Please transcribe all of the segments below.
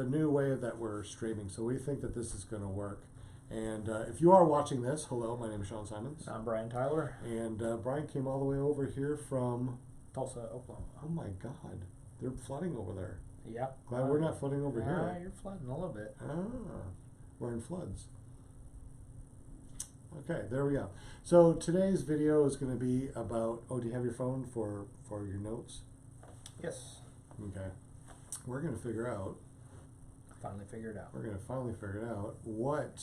a new way that we're streaming, so we think that this is going to work. And if you are watching this, hello, my name is Sean Simons. I'm Brian Tyler. And Brian came all the way over here from Tulsa, Oklahoma. Oh my God, they're flooding over there. Yeah. Glad we're not flooding over here. You're flooding a little bit. We're in floods. Okay, there we go. So today's video is going to be about, do you have your phone for your notes? Yes. Okay. We're going to figure out. Finally figured out. We're going to finally figure out what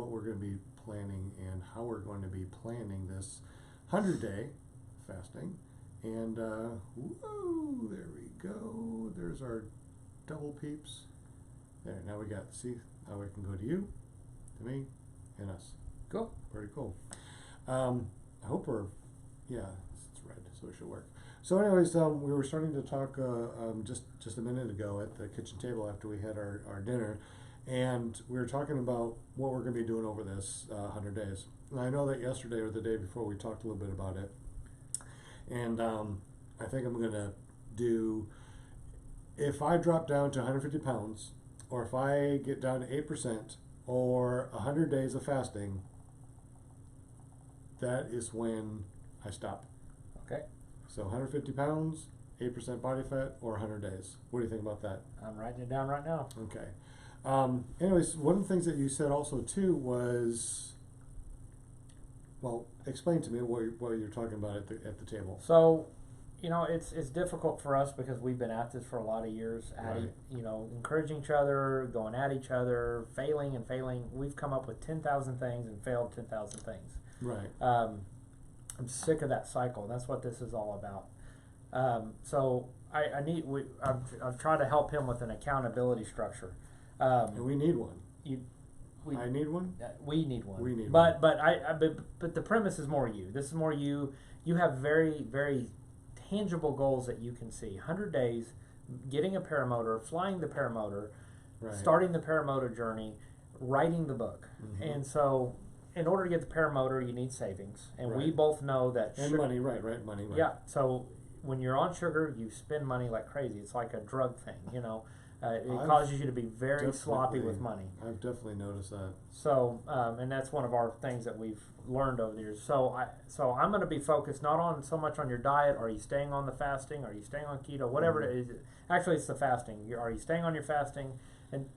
we're going to be planning and how we're going to be planning this 100-day fasting. And whoa, there we go. There's our double peeps. There, now we got, see, now we can go to you, to me, and us. Cool. Pretty cool. I hope we're, yeah, it's red, so it should work. So anyways, we were starting to talk just a minute ago at the kitchen table after we had our dinner, and we were talking about what we're going to be doing over this 100 days. And I know that yesterday or the day before we talked a little bit about it, and I think I'm going to do, if I drop down to 150 pounds, or if I get down to 8%, or 100 days of fasting, that is when I stop. Okay. So 150 pounds, 8% body fat, or 100 days. What do you think about that? I'm writing it down right now. Okay. Anyways, one of the things that you said also too was, well, explain to me what you're talking about at the table. So, you know, it's difficult for us because we've been at this for a lot of years, Right. encouraging each other, going at each other, failing and failing. We've come up with 10,000 things and failed 10,000 things. Right. I'm sick of that cycle. That's what this is all about. So I've tried to help him with an accountability structure. And we need one. I need one. We need one. We need one. one. But the premise is more you. This is more you. You have very, very tangible goals that you can see. 100 days, getting a paramotor, flying the paramotor, Right. starting the paramotor journey, writing the book. Mm-hmm. And so in order to get the paramotor, you need savings. And we Right. both know that And money, right, money, right. Yeah, so when you're on sugar, you spend money like crazy. It's like a drug thing, It causes you to be very sloppy with money. I've definitely noticed that. So, and that's one of our things that we've learned over the years. So I'm going to be focused not on so much on your diet. Are you staying on the fasting? Are you staying on keto? Whatever it is. Actually, it's the fasting. Are you staying on your fasting? And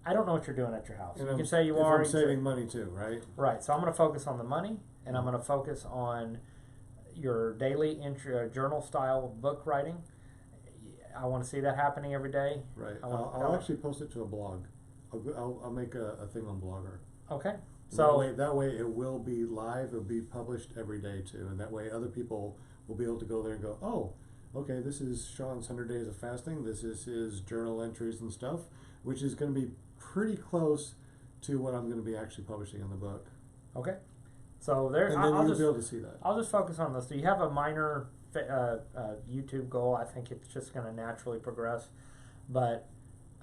I don't know what you're doing at your house. And you can say you are. I'm saving money too, right? Right. So I'm going to focus on the money, and I'm going to focus on your daily journal style book writing. I want to see that happening every day. Right. I'll actually post it to a blog. I'll make a thing on Blogger. Okay. So that way it will be live. It'll be published every day too, and that way other people will be able to go there and go, oh, okay, this is Sean's 100 days of fasting. This is his journal entries and stuff, which is going to be pretty close to what I'm going to be actually publishing in the book. Okay. So there, and then you'll be able to see that. I'll just focus on this. So you have a minor YouTube goal. I think it's just going to naturally progress, but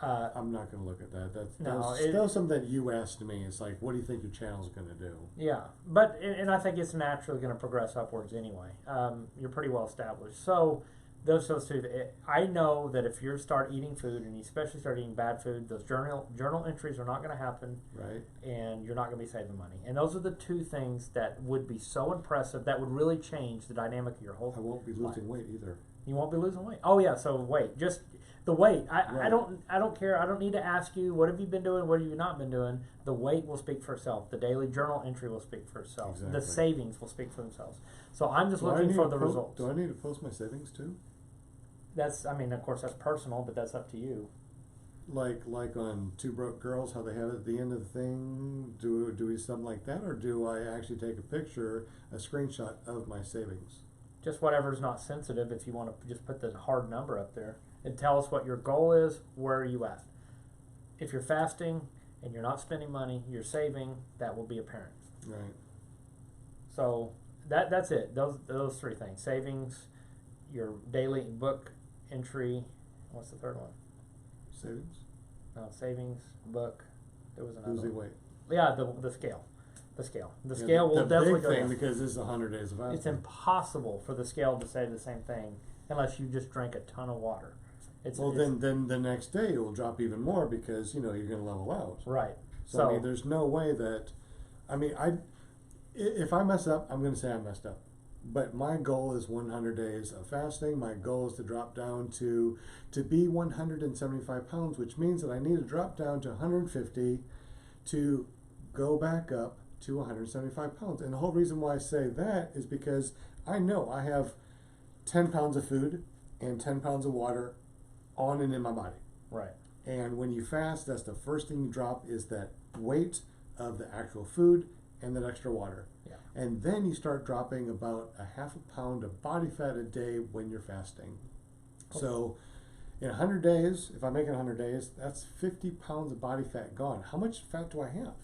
I'm not going to look at that. That was something that you asked me. It's like, what do you think your channel's going to do? Yeah, but and I think it's naturally going to progress upwards anyway. You're pretty well established. So those two. I know that if you start eating food, and you especially start eating bad food, those journal entries are not going to happen. Right. And you're not going to be saving money. And those are the two things that would be so impressive. That would really change the dynamic of your whole life. I won't be losing weight either. You won't be losing weight. Oh yeah. So weight, just the weight. Right. I don't care. I don't need to ask you what have you been doing, what have you not been doing. The weight will speak for itself. The daily journal entry will speak for itself. Exactly. The savings will speak for themselves. So I'm just looking for the results. Do I need to post my savings too? Of course, that's personal, but that's up to you. Like on Two Broke Girls, how they have it at the end of the thing. Do we something like that, or do I actually take a picture, a screenshot of my savings? Just whatever's not sensitive. If you want to just put the hard number up there and tell us what your goal is, where are you at? If you're fasting and you're not spending money, you're saving, that will be apparent. Right. So that's it. Those three things: savings, your daily book entry. What's the third one? Savings. No, savings, book. There was another. Losing one. weight. Yeah, the scale. The scale will definitely go down. Because this is 100 days of fasting. It's impossible for the scale to say the same thing unless you just drink a ton of water. Well, then the next day it will drop even more because you're going to level out. right. So I mean, there's no way that, if I mess up, I'm going to say I messed up. But my goal is 100 days of fasting. My goal is to drop down to be 175 pounds, which means that I need to drop down to 150 to go back up to 175 pounds. And the whole reason why I say that is because I know I have 10 pounds of food and 10 pounds of water on and in my body. Right. And when you fast, that's the first thing you drop is that weight of the actual food and that extra water. Yeah. And then you start dropping about a half a pound of body fat a day when you're fasting. Okay. So in 100 days, if I make it 100 days, that's 50 pounds of body fat gone. How much fat do I have?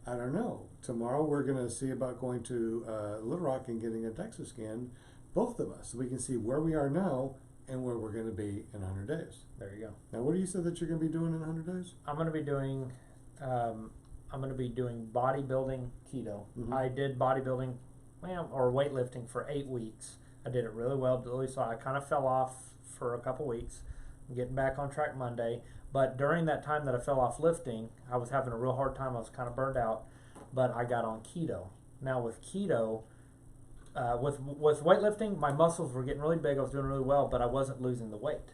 I don't know. Tomorrow we're going to see about going to Little Rock and getting a DEXA scan, both of us, so we can see where we are now and where we're going to be in 100 days. There you go. Now, what do you say that you're going to be doing in 100 days? I'm going to be doing bodybuilding keto. Mhm. I did bodybuilding, or weightlifting for 8 weeks. I did it really well, so I kind of fell off for a couple weeks. I'm getting back on track Monday. But during that time that I fell off lifting, I was having a real hard time. I was kind of burned out, but I got on keto. Now with keto, with weightlifting, my muscles were getting really big. I was doing really well, but I wasn't losing the weight.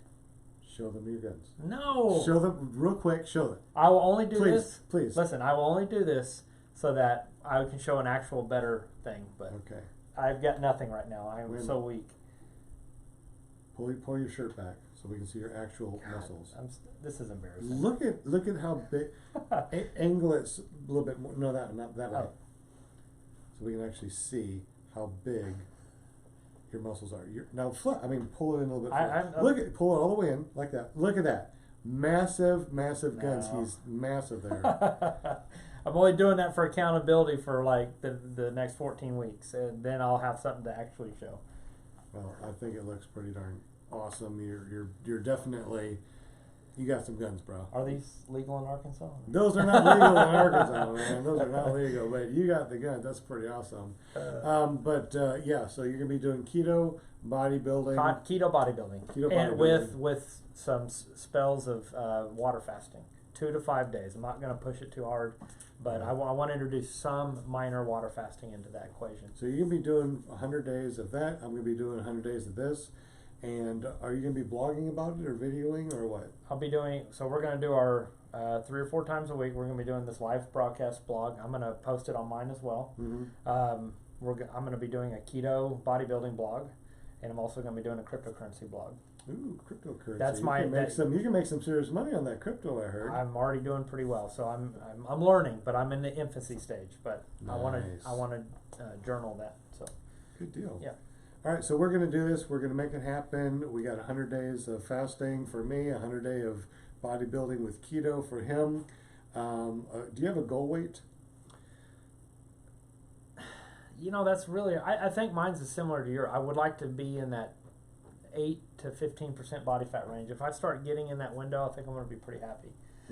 Show them your guns. No. Show them real quick. Show them. I will only do this. Please. Listen, I will only do this so that I can show an actual better thing. But Okay. I've got nothing right now. I am so weak. Pull your shirt back so we can see your actual muscles. This is embarrassing. Look at how big. Angle it a little bit more. No, not that way. Oh. So we can actually see how big your muscles are. Now, pull it in a little bit. Pull it all the way in like that. Look at that. Massive guns. No. He's massive there. I'm only doing that for accountability for like the next 14 weeks, and then I'll have something to actually show. Well, I think it looks pretty darn awesome. You're definitely, you got some guns, bro. Are these legal in Arkansas? Those are not legal in Arkansas, man. Those are not legal, but you got the guns. That's pretty awesome. Yeah, so you're gonna be doing keto bodybuilding. Keto bodybuilding. And with some spells of water fasting, 2 to 5 days. I'm not gonna push it too hard, but I want to introduce some minor water fasting into that equation. So you're gonna be doing 100 days of that. I'm gonna be doing 100 days of this. And are you going to be blogging about it or videoing or what? I'll be doing, so we're going to do our 3 or 4 times a week. We're going to be doing this live broadcast blog. I'm going to post it on mine as well. Mm-hmm. I'm going to be doing a keto bodybuilding blog, and I'm also going to be doing a cryptocurrency blog. Ooh, cryptocurrency. That's you can make some serious money on that crypto, I heard. I'm already doing pretty well, so I'm learning, but I'm in the infancy stage. But nice. I want to journal that. So good deal. Yeah. All right, so we're going to do this. We're going to make it happen. We got 100 days of fasting for me, 100 days of bodybuilding with keto for him. Do you have a goal weight? That's really, I think mine's similar to yours. I would like to be in that 8 to 15% body fat range. If I start getting in that window, I think I'm going to be pretty happy.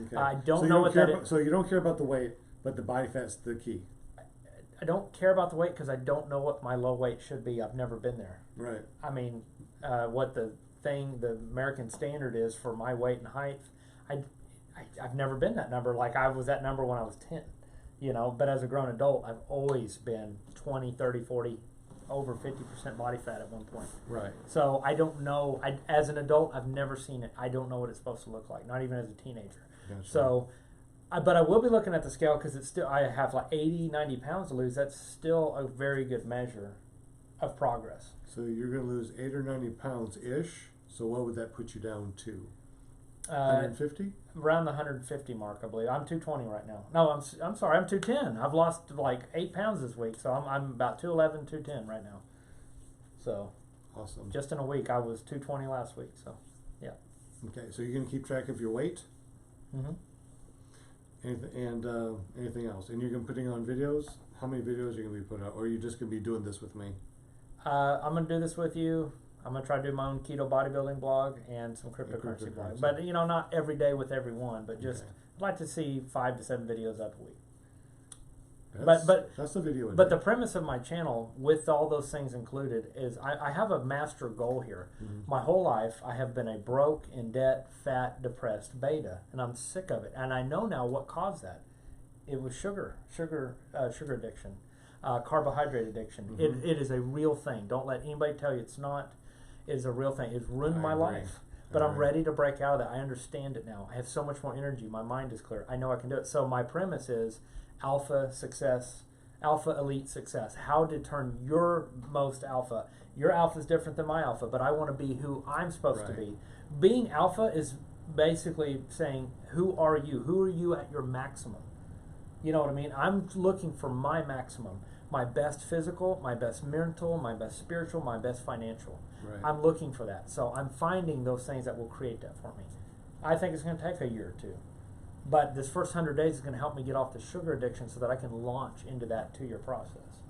Okay. I don't know what that is. So you don't care about the weight, but the body fat's the key. I don't care about the weight because I don't know what my low weight should be. I've never been there. Right. I mean, what the American standard is for my weight and height, I've never been that number. Like I was that number when I was 10, but as a grown adult, I've always been 20, 30, 40, over 50% body fat at one point. Right. So I don't know. As an adult, I've never seen it. I don't know what it's supposed to look like, not even as a teenager. Gotcha. So, but I will be looking at the scale because it's still, I have like 80, 90 pounds to lose. That's still a very good measure of progress. So you're going to lose 80 or 90 pounds-ish. So what would that put you down to? 150? Around the 150 mark, I believe. I'm 220 right now. No, I'm sorry, I'm 210. I've lost like 8 pounds this week, so I'm about 211, 210 right now. So awesome. Just in a week, I was 220 last week. So yeah. Okay, so you're going to keep track of your weight? Mm-hmm. Anything else? And you're going to be putting on videos? How many videos are you going to be putting out? Or are you just going to be doing this with me? I'm going to do this with you. I'm going to try to do my own keto bodybuilding blog and some cryptocurrency blogs. But, not every day with everyone, but just I'd like to see 5 to 7 videos up a week. That's the video. But the premise of my channel, with all those things included, is I have a master goal here. Mm-hmm. My whole life, I have been a broke, in debt, fat, depressed beta, and I'm sick of it. And I know now what caused that. It was sugar addiction, carbohydrate addiction. Mm-hmm. It is a real thing. Don't let anybody tell you it's not. It is a real thing. It's ruined my agree. life. But I'm ready to break out of that. I understand it now. I have so much more energy. My mind is clear. I know I can do it. So my premise is alpha success, alpha elite success. How to turn your most alpha. Your alpha is different than my alpha, but I want to be who I'm supposed to be. Being alpha is basically saying, who are you? Who are you at your maximum? You know what I mean? I'm looking for my maximum. My best physical, my best mental, my best spiritual, my best financial. Right. I'm looking for that. So I'm finding those things that will create that for me. I think it's going to take a year or two. But this first 100 days is going to help me get off the sugar addiction so that I can launch into that 2-year process.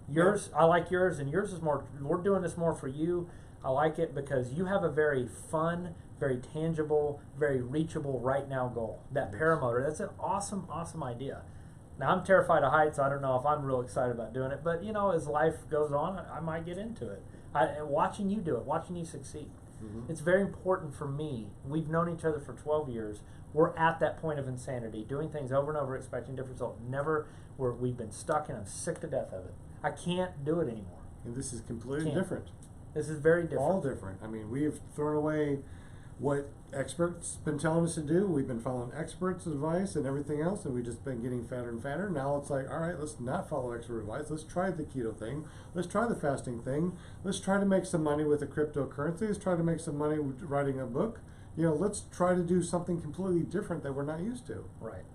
Yours, I like yours, and yours is more, we're doing this more for you. I like it because you have a very fun, very tangible, very reachable right now goal. That paramotor, that's an awesome, awesome idea. Now, I'm terrified of heights. I don't know if I'm real excited about doing it, but, you know, as life goes on, I might get into it. Watching you do it, watching you succeed. Mm-hmm. It's very important for me. We've known each other for 12 years. We're at that point of insanity, doing things over and over, expecting different results. We've been stuck, and I'm sick to death of it. I can't do it anymore. And this is completely different. This is very different. All different. I mean, we've thrown away what experts been telling us to do. We've been following experts' advice and everything else, and we've just been getting fatter and fatter. Now it's like, all right, let's not follow expert advice. Let's try the keto thing. Let's try the fasting thing. Let's try to make some money with the cryptocurrency. Let's try to make some money with writing a book. You know, let's try to do something completely different that we're not used to. Right.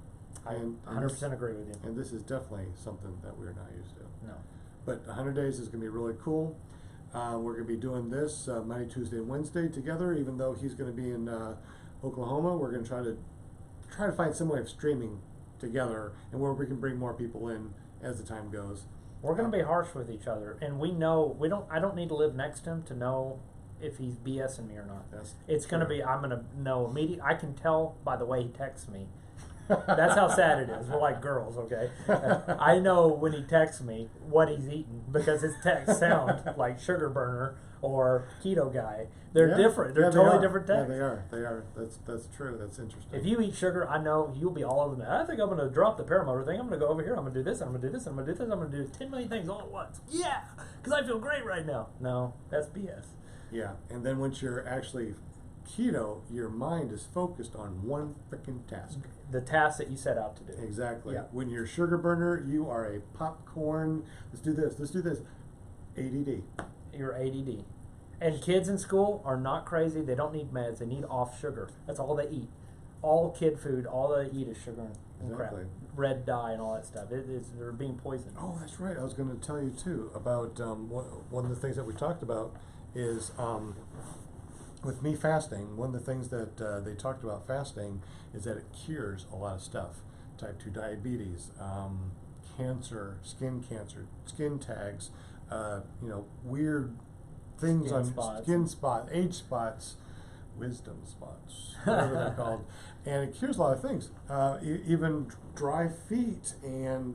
And 100% agree with you. And this is definitely something that we're not used to. No. But 100 days is going to be really cool. We're going to be doing this Monday, Tuesday, and Wednesday together. Even though he's going to be in Oklahoma, we're going to try to find some way of streaming together, and where we can bring more people in as the time goes. We're going to be harsh with each other, and we know I don't need to live next to him to know if he's BSing me or not. It's going to be, I'm going to know immediately. I can tell by the way he texts me. That's how sad it is. We're like girls, okay? I know when he texts me what he's eating because his texts sound like sugar burner or keto guy. They're different. They're totally different texts. Yeah, they are. That's true. That's interesting. If you eat sugar, I know you'll be all over that. I think I'm going to drop the paramotor thing. I'm going to go over here. I'm going to do this. I'm going to do this. I'm going to do this. I'm going to do 10 million things all at once. Yeah, because I feel great right now. No, that's BS. Yeah, and then once you're actually keto, your mind is focused on one freaking task. The task that you set out to do. Exactly. Yeah. When you're a sugar burner, you are a popcorn. Let's do this. Let's do this. ADD. You're ADD. And kids in school are not crazy. They don't need meds. They need off sugar. That's all they eat. All kid food, all they eat is sugar and crap. Red dye and all that stuff. They're being poisoned. Oh, that's right. I was going to tell you too about one of the things that we talked about is with me fasting. One of the things that they talked about fasting is that it cures a lot of stuff. Type 2 diabetes, cancer, skin tags, weird things skin spots, age spots, wisdom spots, whatever they're called. And it cures a lot of things, even dry feet and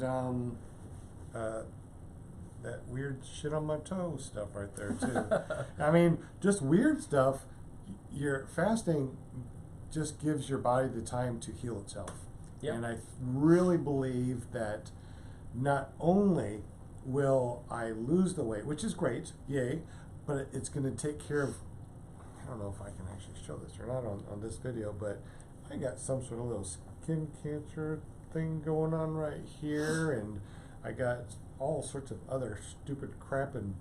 that weird shit on my toe stuff right there too. I mean, just weird stuff. Your fasting just gives your body the time to heal itself. Yep. And I really believe that not only will I lose the weight, which is great, yay, but it's going to take care of, I don't know if I can actually show this or not on this video, but I got some sort of little skin cancer thing going on right here, and I got all sorts of other stupid crap and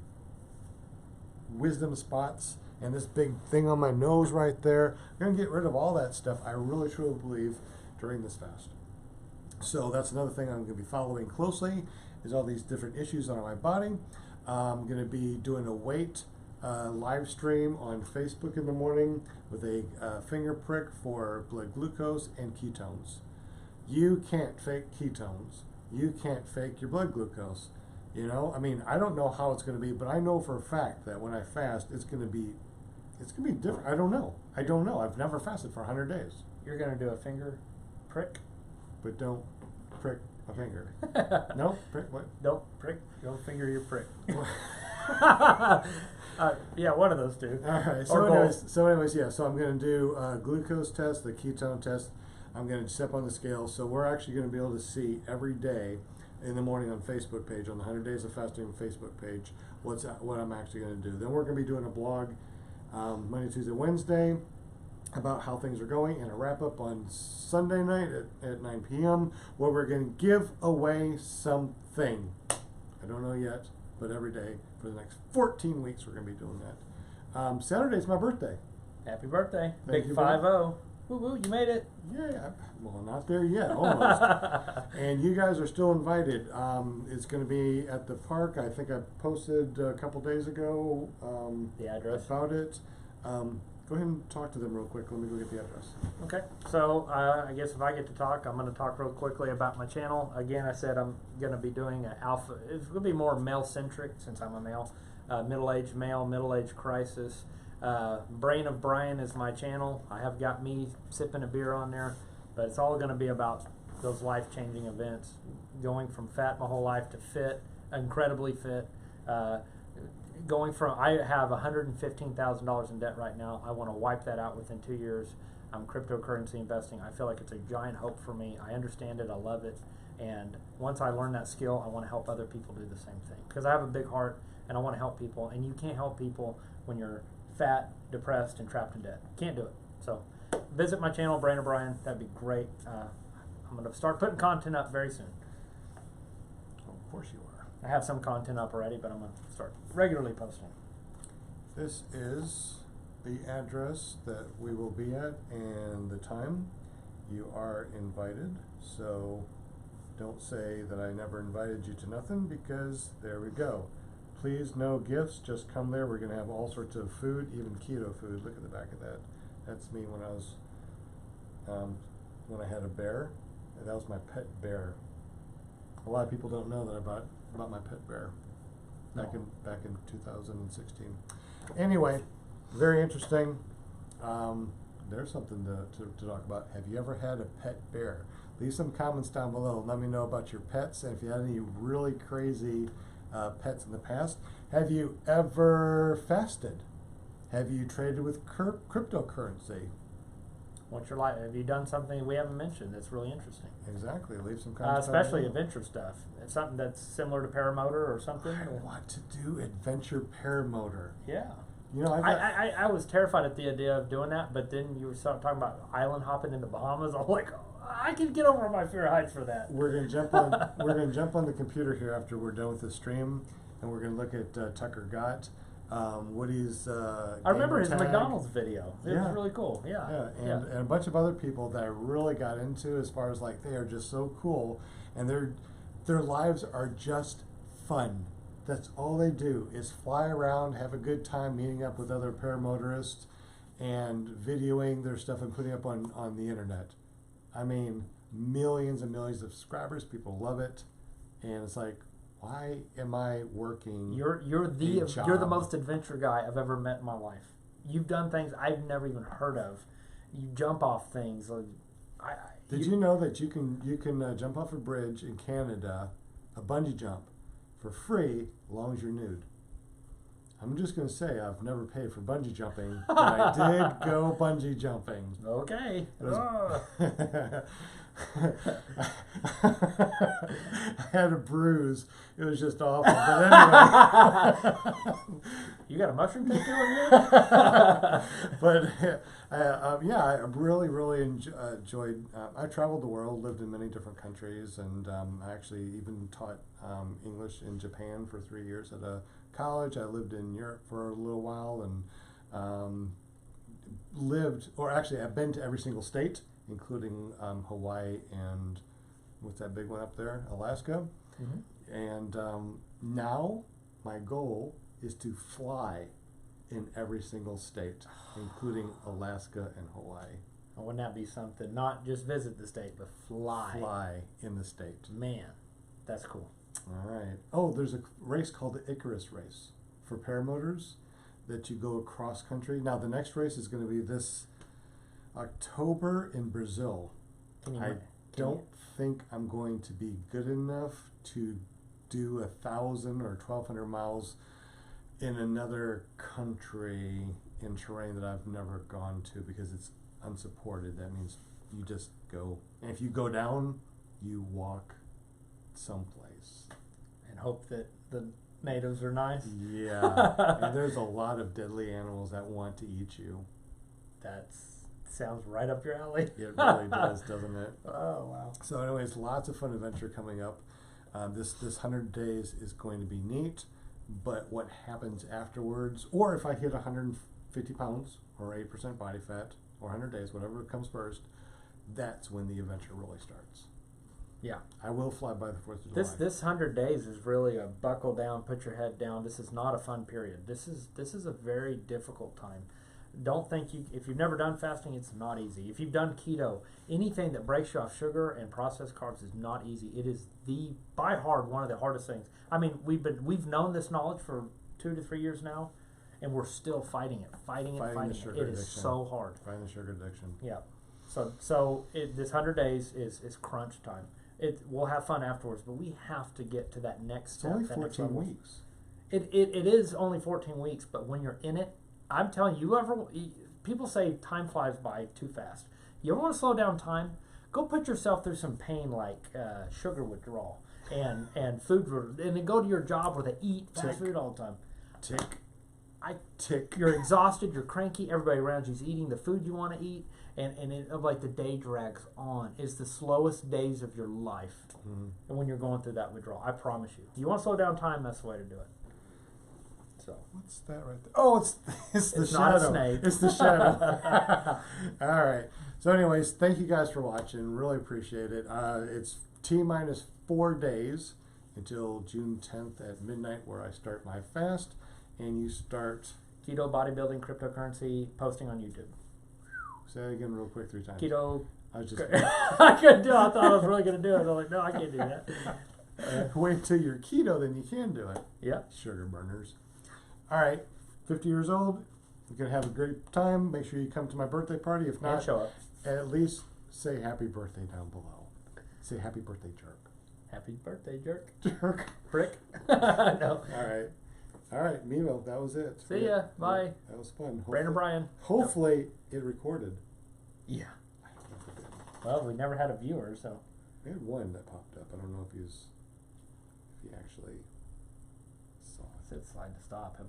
wisdom spots, and this big thing on my nose right there. I'm going to get rid of all that stuff, I really truly believe, during this fast. So that's another thing I'm going to be following closely, is all these different issues on my body. I'm going to be doing a weight live stream on Facebook in the morning with a finger prick for blood glucose and ketones. You can't fake ketones. You can't fake your blood glucose. You know, I mean, I don't know how it's going to be, but I know for a fact that when I fast, it's going to be different. I don't know. I've never fasted for 100 days. You're going to do a finger prick? But don't prick A finger. No? Prick? What? Don't prick. Don't finger your prick. Yeah, one of those two. All right. Or both. So anyways, yeah. So I'm going to do a glucose test, the ketone test. I'm going to step on the scale. So we're actually going to be able to see every day in the morning on Facebook page, on the 100 Days of Fasting Facebook page, what I'm actually going to do. Then we're going to be doing a blog Monday, Tuesday, Wednesday about how things are going, and a wrap up on Sunday night at 9 p.m. where we're going to give away something. I don't know yet, but every day for the next 14 weeks we're going to be doing that. Saturday's my birthday. Happy birthday. Thank Big you, 5-0. Woo woo, you made it. Yeah, well, not there yet, almost. And you guys are still invited. It's going to be at the park. I think I posted a couple days ago The address. about it. Go ahead and talk to them real quick. Let me go get the address. Okay, so I guess if I get to talk, I'm going to talk real quickly about my channel. Again, I said I'm going to be doing an alpha. It's going to be more male-centric since I'm a male. Middle-aged male, middle-aged crisis. Brain of Brian is my channel. I have got me sipping a beer on there, but it's all going to be about those life-changing events. Going from fat my whole life to fit, incredibly fit. Going from, I have $115,000 in debt right now. I want to wipe that out within 2 years. I'm cryptocurrency investing. I feel like it's a giant hope for me. I understand it. I love it. And once I learn that skill, I want to help other people do the same thing. Because I have a big heart and I want to help people. And you can't help people when you're fat, depressed, and trapped in debt. Can't do it. So visit my channel, Brain O'Brien. That'd be great. I'm going to start putting content up very soon. Oh, of course you are. I have some content up already, but I'm going to start regularly posting. This is the address that we will be at and the time. You are invited, so don't say that I never invited you to nothing, because there we go. Please, no gifts, just come there. We're going to have all sorts of food, even keto food. Look at the back of that. That's me when I was, when I had a bear. That was my pet bear. A lot of people don't know that about my pet bear back in 2016. Anyway, very interesting. There's something to talk about. Have you ever had a pet bear? Leave some comments down below. Let me know about your pets, and if you had any really crazy pets in the past. Have you ever fasted? Have you traded with cryptocurrency? What's your life? Have you done something we haven't mentioned that's really interesting? Exactly. Leave some comments. Especially adventure stuff. It's something that's similar to paramotor or something. I want to do adventure paramotor. Yeah. You know, I was terrified at the idea of doing that, but then you were talking about island hopping in the Bahamas. I'm like, I can get over my fear of heights for that. We're gonna jump on. We're gonna jump on the computer here after we're done with the stream, and we're gonna look at Tucker Gott, Woody's. I remember his tag. McDonald's video. It was really cool. Yeah, and a bunch of other people that I really got into, as far as like they are just so cool, and their lives are just fun. That's all they do is fly around, have a good time, meeting up with other paramotorists, and videoing their stuff and putting up on the internet. I mean, millions and millions of subscribers. People love it, and it's like, why am I working? You're the most adventure guy I've ever met in my life. You've done things I've never even heard of. You jump off things. Did you know that you can jump off a bridge in Canada, a bungee jump, for free as long as you're nude? I'm just going to say I've never paid for bungee jumping, but I did go bungee jumping. Okay. I had a bruise. It was just awful. But anyway. You got a mushroom tattoo on here? But I really, really enjoyed. I traveled the world, lived in many different countries, and I actually even taught English in Japan for 3 years at a college. I lived in Europe for a little while, and I've been to every single state, including Hawaii and what's that big one up there, Alaska. Mm-hmm. And now my goal is to fly in every single state, including Alaska and Hawaii. Wouldn't that be something? Not just visit the state, but fly. Fly in the state. Man, that's cool. All right. Oh, there's a race called the Icarus Race for paramotors that you go across country. Now, the next race is going to be this October in Brazil. Can don't think I'm going to be good enough to do 1,000 or 1,200 miles in another country in terrain that I've never gone to because it's unsupported. That means you just go, and if you go down, you walk someplace. And hope that the natives are nice. Yeah, and there's a lot of deadly animals that want to eat you. That sounds right up your alley. It really does, doesn't it? Oh, wow. So anyways, lots of fun adventure coming up. This 100 days is going to be neat, but what happens afterwards, or if I hit 150 pounds or 8% body fat, or 100 days, whatever comes first, that's when the adventure really starts. Yeah. I will fly by the 4th of July. This 100 days is really a buckle down, put your head down. This is not a fun period. This is a very difficult time. Don't think if you've never done fasting, it's not easy. If you've done keto, anything that breaks you off sugar and processed carbs is not easy. It is by hard one of the hardest things. I mean, we've known this knowledge for 2 to 3 years now, and we're still fighting it. It is so hard. Fighting the sugar addiction. Yeah. So this 100 days is crunch time. We'll have fun afterwards, but we have to get to that next step. It's only 14 weeks. It is only 14 weeks, but when you're in it, I'm telling you, people say time flies by too fast. You ever want to slow down time? Go put yourself through some pain like sugar withdrawal and food, and then go to your job where they eat fast food all the time. Tick. You're exhausted. You're cranky. Everybody around you's eating the food you want to eat, and like the day drags on. It's the slowest days of your life, and when you're going through that withdrawal, I promise you. You want to slow down time? That's the way to do it. So what's that right there? Oh, it's the shadow. Not a snake. It's the shadow. All right. So, anyways, thank you guys for watching. Really appreciate it. It's T-minus 4 days until June 10th at midnight, where I start my fast, and you start keto, bodybuilding, cryptocurrency, posting on YouTube. Say that again, real quick, 3 times. Keto. I was just. I couldn't do it. I thought I was really going to do it. I'm like, no, I can't do that. Wait till you're keto, then you can do it. Yeah. Sugar burners. All right, 50 years old. You're going to have a great time. Make sure you come to my birthday party. If not, and show up. At least say happy birthday down below. Say happy birthday, jerk. Happy birthday, jerk. Jerk. Prick. No. All right, Milo, that was it. See ya. Bye. That was fun. Brandon Bryan. Hopefully it recorded. Yeah. Well, we never had a viewer, so. We had one that popped up. I don't know if he actually saw it. It said slide to stop.